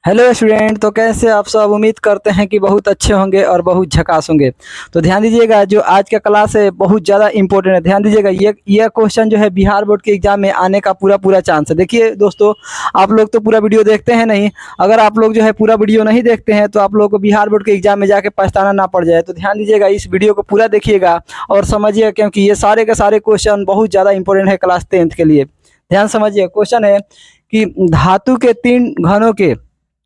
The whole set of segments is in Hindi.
Hello student. तो कैसे आप सब? उम्मीद करते हैं कि बहुत अच्छे होंगे और बहुत झकास होंगे। तो ध्यान दीजिएगा, जो आज का क्लास है बहुत ज़्यादा इंपॉर्टेंट है। ध्यान दीजिएगा, ये क्वेश्चन जो है बिहार बोर्ड के एग्जाम में आने का पूरा पूरा चांस है। देखिए दोस्तों, आप लोग तो पूरा वीडियो देखते हैं नहीं। अगर आप लोग जो है पूरा वीडियो नहीं देखते हैं तो आप लोग को बिहार बोर्ड के एग्जाम में जाके पछताना ना पड़ जाए। तो ध्यान दीजिएगा, इस वीडियो को पूरा देखिएगा और समझिएगा, क्योंकि ये सारे के सारे क्वेश्चन बहुत ज़्यादा इंपॉर्टेंट है क्लास 10th के लिए। ध्यान समझिए, क्वेश्चन है कि धातु के 3 घनों के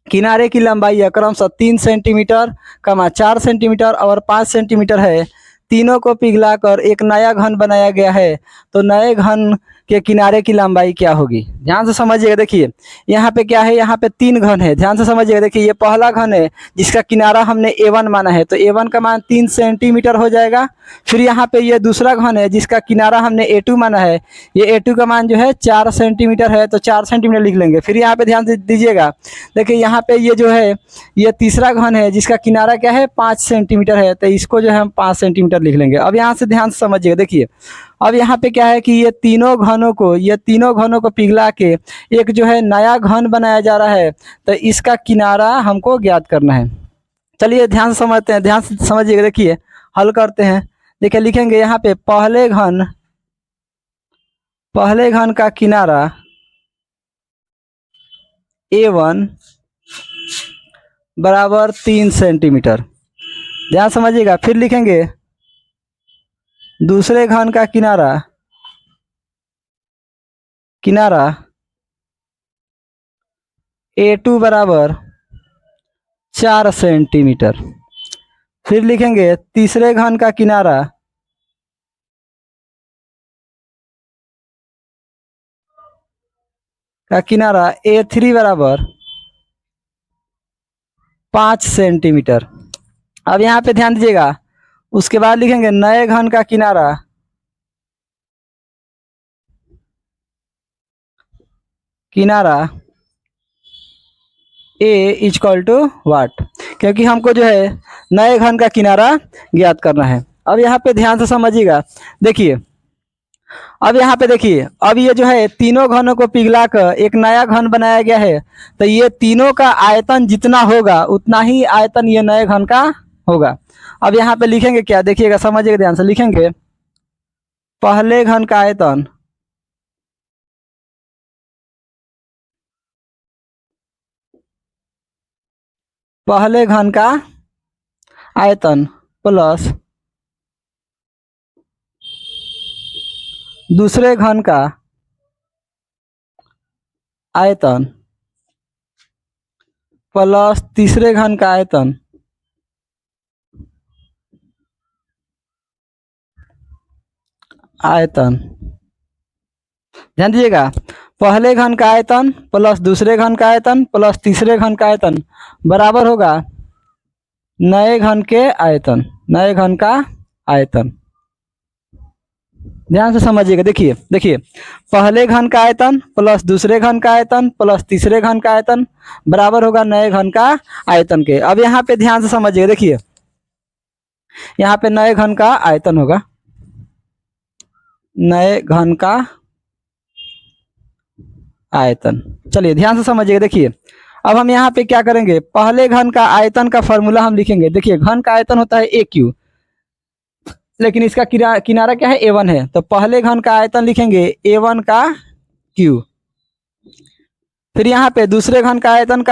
किनारे की लंबाई है क्रमशः 3 सेंटीमीटर, 4 सेंटीमीटर और 5 सेंटीमीटर है। तीनों को पिघलाकर एक नया घन बनाया गया है। तो नए घन के किनारे की लंबाई क्या होगी? ध्यान से समझिएगा। देखिए यहाँ पे क्या है, यहाँ पे 3 घन है। ध्यान से समझिएगा। देखिए ये पहला घन है जिसका किनारा हमने A1 माना है, तो A1 का मान 3 सेंटीमीटर हो जाएगा। फिर यहाँ पे ये दूसरा घन है जिसका किनारा हमने A2 माना है, ये A2 का मान जो है 4 सेंटीमीटर है, तो 4 सेंटीमीटर लिख लेंगे। फिर यहाँ पे ध्यान दीजिएगा, देखिए यहाँ पे ये जो है ये तीसरा घन है जिसका किनारा क्या है 5 सेंटीमीटर है, तो इसको जो है हम 5 सेंटीमीटर लिख लेंगे। अब यहाँ से ध्यान से समझिएगा। देखिए अब यहाँ पे क्या है कि ये तीनों घनों को पिघला के एक जो है नया घन बनाया जा रहा है, तो इसका किनारा हमको ज्ञात करना है। चलिए ध्यान से समझते हैं, ध्यान से समझिएगा। देखिए हल करते हैं। देखिए लिखेंगे यहाँ पे पहले घन का किनारा A1 बराबर 3 सेंटीमीटर। ध्यान समझिएगा। फिर लिखेंगे दूसरे घन का किनारा A2 बराबर 4 सेंटीमीटर। फिर लिखेंगे तीसरे घन का किनारा A3 बराबर 5 सेंटीमीटर। अब यहाँ पे ध्यान दीजिएगा, उसके बाद लिखेंगे नए घन का किनारा A इक्वल टू वाट, क्योंकि हमको जो है नए घन का किनारा ज्ञात करना है। अब यहाँ पे ध्यान से समझिएगा। देखिए अब यहाँ पे देखिए, अब ये जो है तीनों घनों को पिघला कर एक नया घन बनाया गया है, तो ये तीनों का आयतन जितना होगा उतना ही आयतन ये नए घन का होगा। अब यहाँ पे लिखेंगे क्या, देखिएगा, समझिएगा, ध्यान से लिखेंगे पहले घन का आयतन प्लस दूसरे घन का आयतन प्लस तीसरे घन का आयतन। ध्यान दीजिएगा, पहले घन का आयतन प्लस दूसरे घन का आयतन प्लस तीसरे घन का आयतन बराबर होगा नए घन का आयतन। ध्यान से समझिएगा। देखिए पहले घन का आयतन प्लस दूसरे घन का आयतन प्लस तीसरे घन का आयतन बराबर होगा नए घन का आयतन के। अब यहाँ पे ध्यान से समझिएगा। देखिए यहाँ पे नए घन का आयतन होगा, नए घन का आयतन। चलिए ध्यान से समझिएगा। देखिए अब हम यहाँ पे क्या करेंगे, पहले घन का आयतन का फॉर्मूला हम लिखेंगे। देखिए घन का आयतन होता है AQ, लेकिन इसका किनारा क्या है A1 है, तो पहले घन का आयतन लिखेंगे A1 का Q। फिर यहाँ पे दूसरे घन का आयतन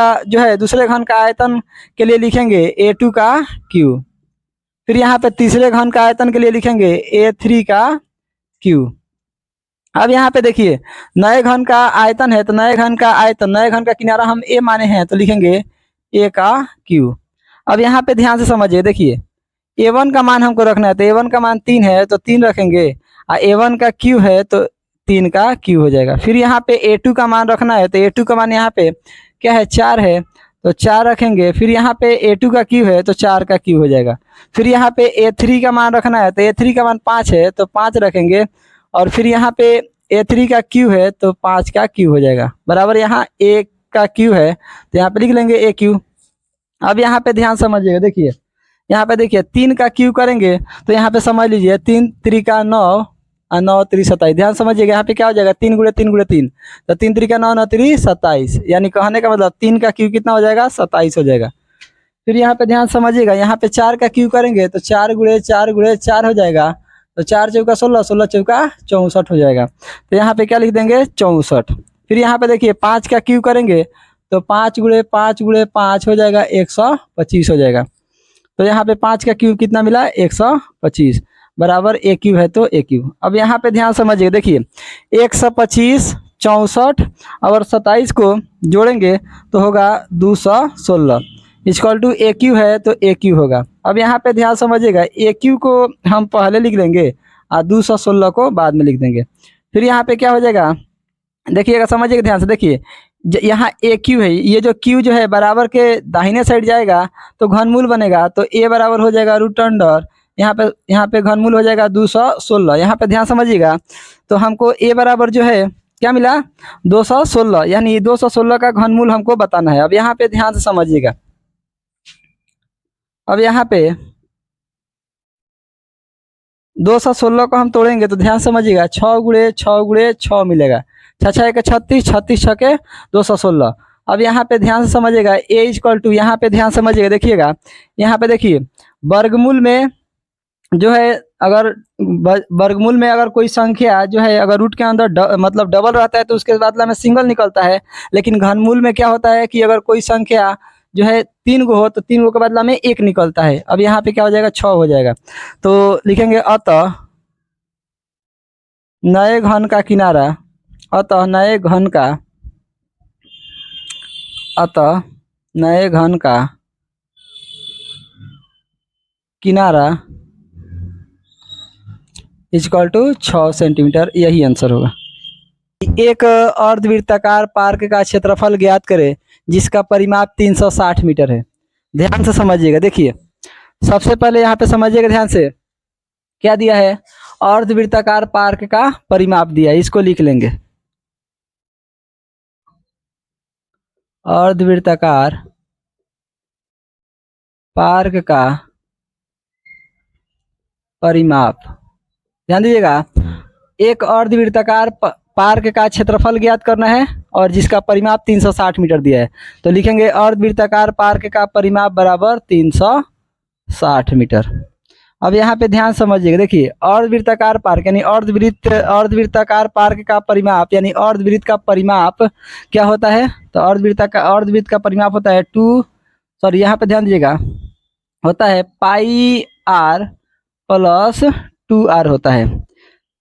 के लिए लिखेंगे A2 का Q। फिर यहाँ पे तीसरे घन का आयतन के लिए लिखेंगे A3 का Q। अब यहाँ पे देखिए नए घन का आयतन है, तो नए घन का किनारा हम A माने हैं, तो लिखेंगे A का Q। अब यहाँ पे ध्यान से समझिए। देखिए A1 का मान हमको रखना है, तो A1 का मान 3 है तो 3 रखेंगे, और A1 का Q है तो 3 का Q हो जाएगा। फिर यहाँ पे A2 का मान रखना है, तो A2 का मान यहाँ पे क्या है 4 है, तो 4 रखेंगे। फिर यहाँ पे A2 का Q है तो 4 का Q हो जाएगा। फिर यहाँ पे A3 का मान रखना है, तो A3 का मान 5 है तो 5 रखेंगे, और फिर यहाँ पे A3 का Q है तो 5 का Q हो जाएगा बराबर यहाँ A का Q है, तो यहाँ पे लिख लेंगे AQ। अब यहाँ पे ध्यान समझिएगा। देखिए यहाँ पे देखिए 3 का Q करेंगे, तो यहाँ पे समझ लीजिए 3 3 का 9 और 9 3 27। ध्यान समझिएगा, यहाँ पे क्या हो जाएगा 3 गुणे 3 गुणे 3, तो 3 3 का 9 9 3 27, यानी कहने का मतलब 3 का क्यू कितना हो जाएगा 27 हो जाएगा। फिर यहाँ पे ध्यान समझिएगा, यहाँ पे 4 का क्यू करेंगे तो 4 गुणे 4 गुणे 4 हो जाएगा, तो 4 चौका 16, 16 चौका 64 हो जाएगा। तो यहाँ पे क्या लिख देंगे 64। फिर यहाँ पे देखिए 5 का क्यू करेंगे तो 5 गुणे 5 गुणे 5 हो जाएगा 125 हो जाएगा। तो यहाँ पे 5 का क्यूब कितना मिला 125 बराबर ए क्यू है तो ए क्यू। अब यहाँ पे ध्यान समझिए, देखिए 125 64 और 27 को जोड़ेंगे तो होगा 216 इक्वल टू ए क्यू है तो ए क्यू होगा। अब यहाँ पे ध्यान समझिएगा, ए क्यू को हम पहले लिख देंगे और 216 को बाद में लिख देंगे। फिर यहाँ पे क्या हो जाएगा देखिएगा, समझिएगा ध्यान से, देखिए यहाँ ए क्यू है, ये जो क्यू जो है बराबर के दाहिने साइड जाएगा तो घनमूल बनेगा, तो ए बराबर हो जाएगा रूट अंडर यहाँ पे घनमूल हो जाएगा 216। यहाँ पे ध्यान समझिएगा, तो हमको ए बराबर जो है क्या मिला 216, यानी 216 का घनमूल हमको बताना है। अब यहाँ पे ध्यान से समझिएगा, अब यहाँ पे 216 को हम तोड़ेंगे तो ध्यान समझिएगा 6 गुणे 6 गुणे 6 मिलेगा, 6 6 एक 36, 36 6 के 216। अब यहाँ पे ध्यान से समझिएगा ए इक्वल टू, यहाँ पे ध्यान समझिएगा, देखिएगा यहाँ पे देखिए वर्गमूल में जो है, अगर वर्गमूल में अगर कोई संख्या जो है अगर रूट के अंदर मतलब डबल रहता है तो उसके बदला में सिंगल निकलता है, लेकिन घनमूल में क्या होता है कि अगर कोई संख्या जो है 3 गो हो तो 3 गो के बदला में 1 निकलता है। अब यहाँ पे क्या हो जाएगा 6 हो जाएगा, तो लिखेंगे अतः नए घन का किनारा, अतः नए घन का, अतः नए घन का किनारा इक्वल टू 6 सेंटीमीटर, यही आंसर होगा। एक अर्धवृत्ताकार पार्क का क्षेत्रफल ज्ञात करें जिसका परिमाप 360 मीटर है। ध्यान से समझिएगा, देखिए सबसे पहले यहाँ पे समझिएगा ध्यान से, क्या दिया है अर्धवृत्ताकार पार्क का परिमाप दिया है, इसको लिख लेंगे अर्धवृत्ताकार पार्क का परिमाप। ध्यान दीजिएगा, एक अर्धवृत्ताकार पार्क का क्षेत्रफल ज्ञात करना है और जिसका परिमाप 360 मीटर दिया है, तो लिखेंगे अर्धवृत्ताकार पार्क का परिमाप बराबर 360 मीटर। अब यहाँ पे ध्यान समझिएगा, देखिए अर्धवृत्ताकार पार्क यानी अर्धवृत्ताकार पार्क का परिमाप यानी अर्धवृत्त का परिमाप क्या होता है, तो अर्धवृत्त का परिमाप होता है यहाँ पे ध्यान दीजिएगा, होता है पाई आर प्लस 2r होता है,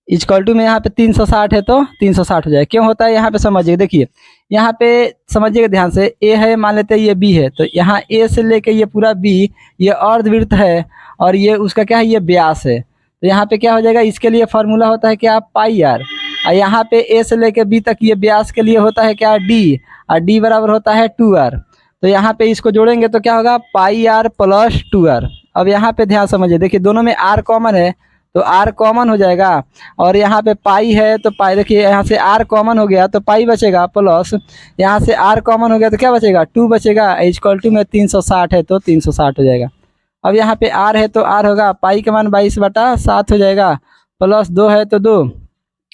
इक्वल टू में यहाँ पे 360 है तो 360 हो जाए। क्यों होता है यहाँ पे समझिए, देखिए यहाँ पे समझिएगा ध्यान से, ए है मान लेते हैं ये बी है, तो यहाँ ए से लेके ये पूरा बी ये अर्धवृत्त है और ये उसका क्या है ये व्यास है, तो यहाँ पे क्या हो जाएगा, इसके लिए फार्मूला होता है क्या पाई आर, और यहाँ पे ए से लेके बी तक ये व्यास के लिए होता है क्या डी, और डी बराबर होता है 2r, तो यहाँ पे इसको जोड़ेंगे तो क्या होगा पाई आर प्लस 2r। अब यहाँ पे ध्यान समझिए, देखिए दोनों में r कॉमन है तो r कॉमन हो जाएगा, और यहाँ पे पाई है तो पाई, देखिए यहाँ से r कॉमन हो गया तो पाई बचेगा, प्लस यहाँ से r कॉमन हो गया तो क्या बचेगा 2 बचेगा, इक्वल टू में 360 है तो 360 हो जाएगा। अब यहाँ पे r है तो r होगा पाई का मान 22/7 हो जाएगा, प्लस 2 है तो 2,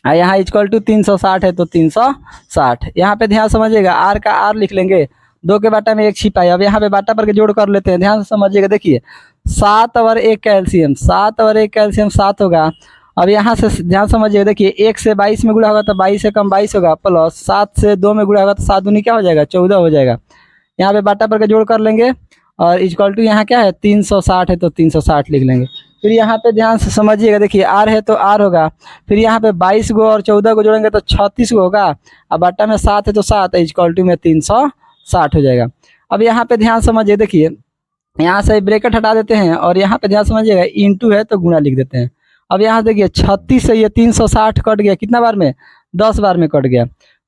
और यहाँ इक्वल टू 360 है तो 360। यहाँ पे ध्यान समझिएगा r का r लिख लेंगे, 2 के बाटा में 1 छिपाई। अब यहाँ पे बाटा पर के जोड़ कर लेते हैं, ध्यान से समझिएगा, देखिए 7 और 1 कैल्शियम, 7 और 1 कैल्शियम 7 होगा। अब यहाँ से ध्यान समझिएगा, देखिए 1 से 22 में गुणा होगा तो 22 से कम 22 होगा, प्लस 7 से 2 में गुणा होगा तो 7 दूनी क्या हो जाएगा 14 हो जाएगा। यहाँ पे बाटा पर के जोड़ कर लेंगे और इक्वल टू यहाँ क्या है 360 है तो 360 लिख लेंगे। फिर यहाँ पे ध्यान से समझिएगा, देखिए r है तो r होगा, फिर यहाँ पे 22 गो और 14 को जोड़ेंगे तो 36 गो होगा, अब बाटा में 7 है तो 7 इक्वल टू में 360 हो जाएगा। अब यहाँ पे ध्यान समझिए, देखिए यहाँ से ब्रैकेट हटा देते हैं और यहाँ पे ध्यान समझिएगा इंटू है तो गुणा लिख देते हैं। अब यहाँ देखिए 36 से ये 360 कट गया, कितना बार में 10 बार में कट गया,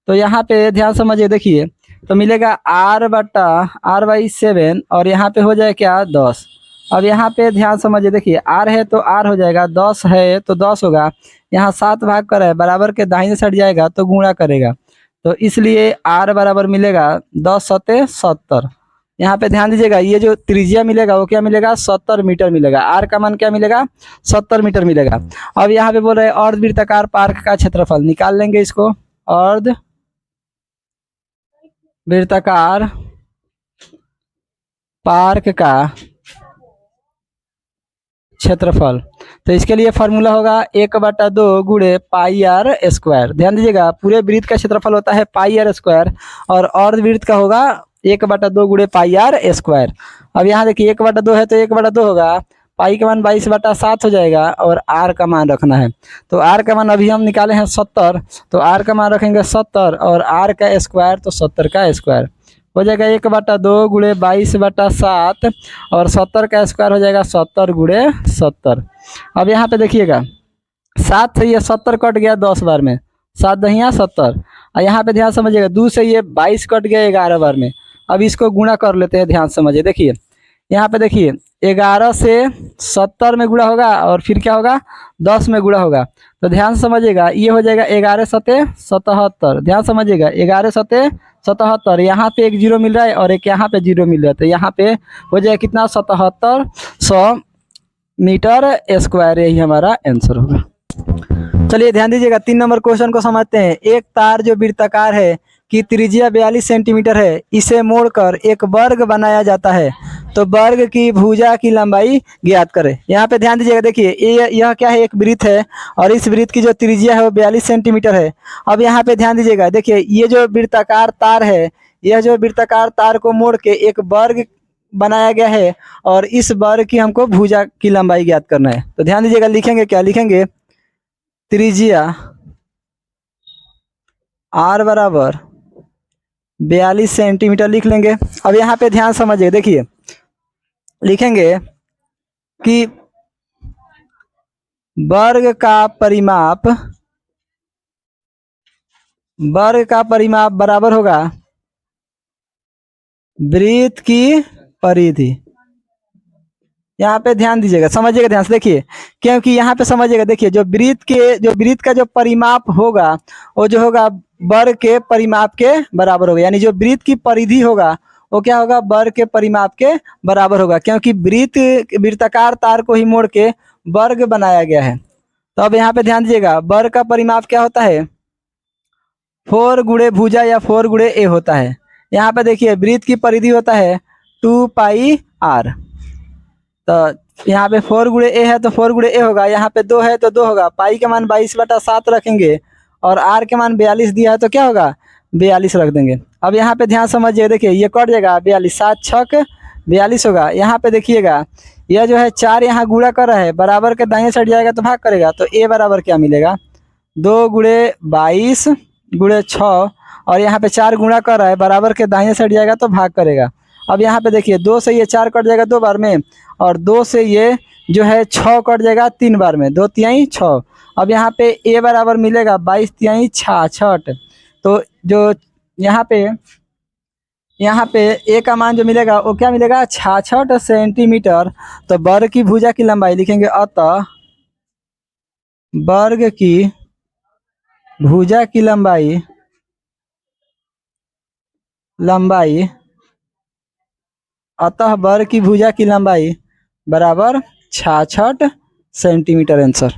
तो यहाँ पे ध्यान समझिए, देखिए तो मिलेगा r/7 और यहाँ पे हो जाए क्या 10। अब यहाँ पे ध्यान समझिए, देखिए r है तो r हो जाएगा, 10 है तो 10 होगा, यहाँ 7 भाग कर है बराबर के दाहिने साइड जाएगा तो गुणा करेगा, तो इसलिए r बराबर मिलेगा 10 × 7 70, यहाँ पे ध्यान दीजिएगा, ये जो त्रिज्या मिलेगा वो क्या मिलेगा, 70 मीटर मिलेगा। आर का मान क्या मिलेगा, 70 मीटर मिलेगा। अब यहाँ पे बोल रहे हैं अर्धवृत्ताकार पार्क का क्षेत्रफल, निकाल लेंगे इसको। अर्धवृत्ताकार पार्क का क्षेत्रफल, तो इसके लिए फॉर्मूला होगा 1/2 गुणे पाई आर स्क्वायर। ध्यान दीजिएगा, पूरे वृत्त का क्षेत्रफल होता है पाई आर स्क्वायर और अर्धवृत्त का होगा 1/2 गुणे पाई आर स्क्वायर। अब यहाँ देखिए 1/2 है तो 1/2 होगा, पाई का मान 22/7 हो जाएगा और आर का मान रखना है। तो आर का मान अभी हम निकाले हैं 70, तो आर का मान रखेंगे 70 और आर का स्क्वायर तो 70 का स्क्वायर हो जाएगा 1/2 गुणे 22/7 और 70 का स्क्वायर हो जाएगा 70 गुणे 70। अब यहाँ पे देखिएगा 7 से ये 70 कट गया 10 बार में, 7 दहिया 70। और यहाँ पे ध्यान समझिएगा 2 से ये 22 कट गया 11 बार में। अब इसको गुणा कर लेते हैं, ध्यान समझिए। देखिए यहाँ पे देखिए 11 से 70 में गुणा होगा और फिर क्या होगा 10 में गुणा होगा। तो ध्यान समझिएगा ये हो जाएगा 11 सते 77। ध्यान समझिएगा 11 सते 77, यहाँ पे एक जीरो मिल रहा है और एक यहाँ पे जीरो मिल रहा है, तो यहाँ पे हो जाएगा कितना 7700 मीटर स्क्वायर, यही हमारा आंसर होगा। चलिए ध्यान दीजिएगा 3 नंबर क्वेश्चन को समझते हैं। एक तार जो वृत्ताकार है की त्रिज्या 42 सेंटीमीटर है, इसे मोड़कर एक वर्ग बनाया जाता है, तो वर्ग की भुजा की लंबाई ज्ञात करें। यहाँ पे ध्यान दीजिएगा, देखिए यह क्या है, एक वृत्त है और इस वृत्त की जो त्रिज्या है वो 42 सेंटीमीटर है। अब यहाँ पे ध्यान दीजिएगा, देखिए ये जो वृत्ताकार तार है, यह जो वृत्ताकार तार को मोड़ के एक वर्ग बनाया गया है और इस वर्ग की हमको भुजा की लंबाई ज्ञात करना है। तो ध्यान दीजिएगा, लिखेंगे क्या, लिखेंगे त्रिज्या आर बराबर 42 सेंटीमीटर लिख लेंगे। अब यहाँ पे ध्यान समझिए, देखिए लिखेंगे कि वर्ग का परिमाप बराबर होगा वृत्त की परिधि। यहाँ पे ध्यान दीजिएगा, समझिएगा ध्यान से, देखिए क्योंकि यहाँ पे समझिएगा, देखिए जो वृत्त का जो परिमाप होगा वो जो होगा वर्ग के परिमाप के बराबर होगा, यानी जो वृत्त की परिधि होगा वो क्या होगा, वर्ग के परिमाप के बराबर होगा, क्योंकि वृत्ताकार तार को ही मोड़ के वर्ग बनाया गया है। तो अब यहाँ पे ध्यान दीजिएगा, वर्ग का परिमाप क्या होता है, 4 गुणे भुजा या 4 गुणे ए होता है। यहाँ पे देखिए वृत्त की परिधि होता है 2 पाई आर, तो यहाँ पे 4 गुणे ए है तो 4 गुणे ए होगा, यहाँ पे 2 है तो 2 होगा, पाई के मान 22/7 रखेंगे और आर के मान 42 दिया है तो क्या होगा 42 रख देंगे। अब यहाँ पे ध्यान समझिए, देखिए ये कट जाएगा 42, 7 छक 42 होगा। यहाँ पे देखिएगा यह जो है 4 यहाँ गुणा कर रहा है, बराबर के दाहिने साइड जाएगा तो भाग करेगा, तो ए बराबर क्या मिलेगा 2 गुणे 22 गुणे 6 और यहाँ पे 4 गुणा कर रहा है, बराबर के दाहिने साइड जाएगा तो भाग करेगा। अब यहाँ पे देखिए 2 से ये 4 कट जाएगा 2 बार में और 2 से ये जो है 6 कट जाएगा 3 बार में, 2 तिहाई 6। अब यहाँ पे ए बराबर मिलेगा 22 तिहाई 66। तो जो यहाँ पे ए का मान जो मिलेगा वो क्या मिलेगा 66 सेंटीमीटर। तो वर्ग की भुजा की लंबाई लिखेंगे, अतः वर्ग की भुजा की लंबाई अतः वर्ग की भुजा की लंबाई बराबर 66 सेंटीमीटर आंसर।